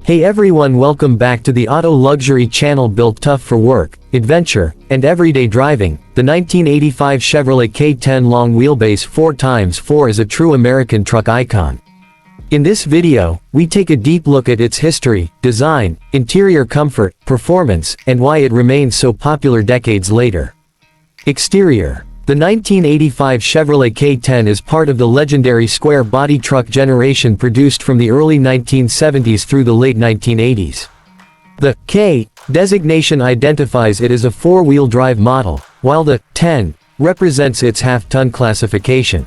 Hey everyone, welcome back to the auto luxury channel built tough for work, adventure, and everyday driving. The 1985 Chevrolet K-10 long wheelbase 4x4 is a true American truck icon. In this video, we take a deep look at its history, design, interior comfort, performance, and why it remains so popular decades later. Exterior. The 1985 Chevrolet K-10 is part of the legendary square body truck generation produced from the early 1970s through the late 1980s. The K designation identifies it as a four-wheel drive model, while the 10 represents its half-ton classification.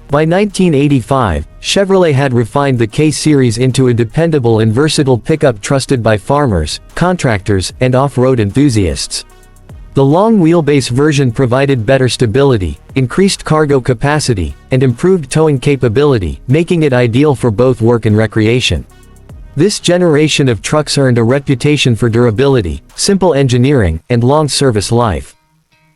By 1985, Chevrolet had refined the K-series into a dependable and versatile pickup trusted by farmers, contractors, and off-road enthusiasts. The long wheelbase version provided better stability, increased cargo capacity, and improved towing capability, making it ideal for both work and recreation. This generation of trucks earned a reputation for durability, simple engineering, and long service life.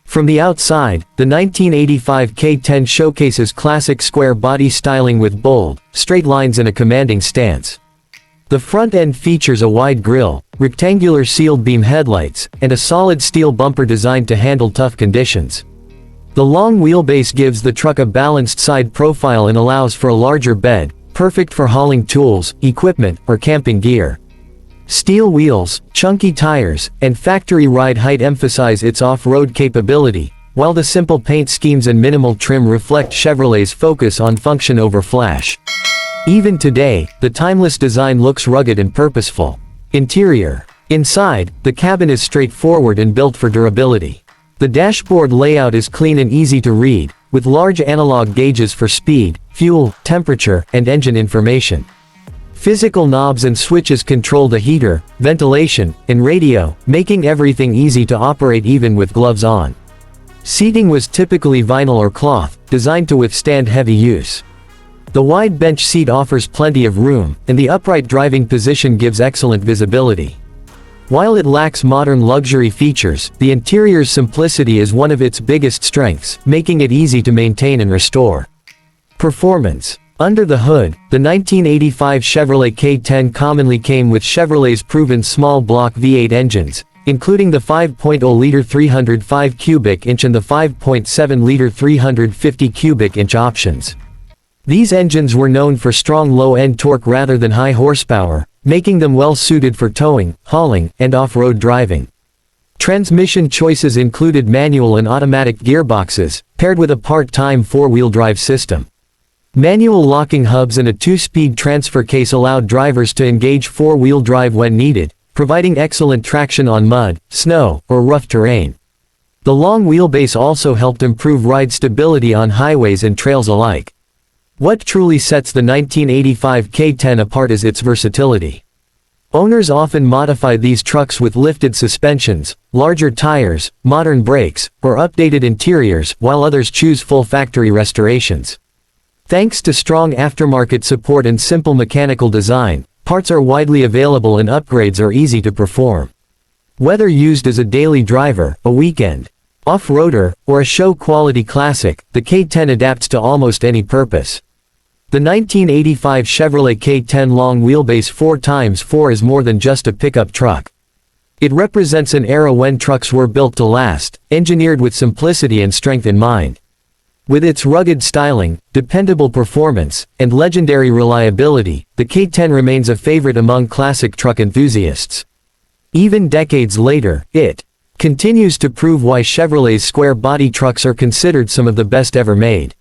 From the outside, the 1985 K-10 showcases classic square body styling with bold, straight lines and a commanding stance. The front end features a wide grille, rectangular sealed beam headlights, and a solid steel bumper designed to handle tough conditions. The long wheelbase gives the truck a balanced side profile and allows for a larger bed, perfect for hauling tools, equipment, or camping gear. Steel wheels, chunky tires, and factory ride height emphasize its off-road capability, while the simple paint schemes and minimal trim reflect Chevrolet's focus on function over flash. Even today, the timeless design looks rugged and purposeful. Interior. Inside, the cabin is straightforward and built for durability. The dashboard layout is clean and easy to read, with large analog gauges for speed, fuel, temperature, and engine information. Physical knobs and switches control the heater, ventilation, and radio, making everything easy to operate even with gloves on. Seating was typically vinyl or cloth, designed to withstand heavy use. The wide bench seat offers plenty of room, and the upright driving position gives excellent visibility. While it lacks modern luxury features, the interior's simplicity is one of its biggest strengths, making it easy to maintain and restore. Performance. Under the hood, the 1985 Chevrolet K-10 commonly came with Chevrolet's proven small-block V8 engines, including the 5.0-liter 305 cubic inch and the 5.7-liter 350 cubic inch options. These engines were known for strong low-end torque rather than high horsepower, making them well-suited for towing, hauling, and off-road driving. Transmission choices included manual and automatic gearboxes, paired with a part-time four-wheel drive system. Manual locking hubs and a two-speed transfer case allowed drivers to engage four-wheel drive when needed, providing excellent traction on mud, snow, or rough terrain. The long wheelbase also helped improve ride stability on highways and trails alike. What truly sets the 1985 K-10 apart is its versatility. Owners often modify these trucks with lifted suspensions, larger tires, modern brakes, or updated interiors, while others choose full factory restorations. Thanks to strong aftermarket support and simple mechanical design, parts are widely available and upgrades are easy to perform. Whether used as a daily driver, a weekend off-roader, or a show-quality classic, the K-10 adapts to almost any purpose. The 1985 Chevrolet K-10 long wheelbase 4x4 is more than just a pickup truck. It represents an era when trucks were built to last, engineered with simplicity and strength in mind. With its rugged styling, dependable performance, and legendary reliability, the K-10 remains a favorite among classic truck enthusiasts. Even decades later, it continues to prove why Chevrolet's square body trucks are considered some of the best ever made.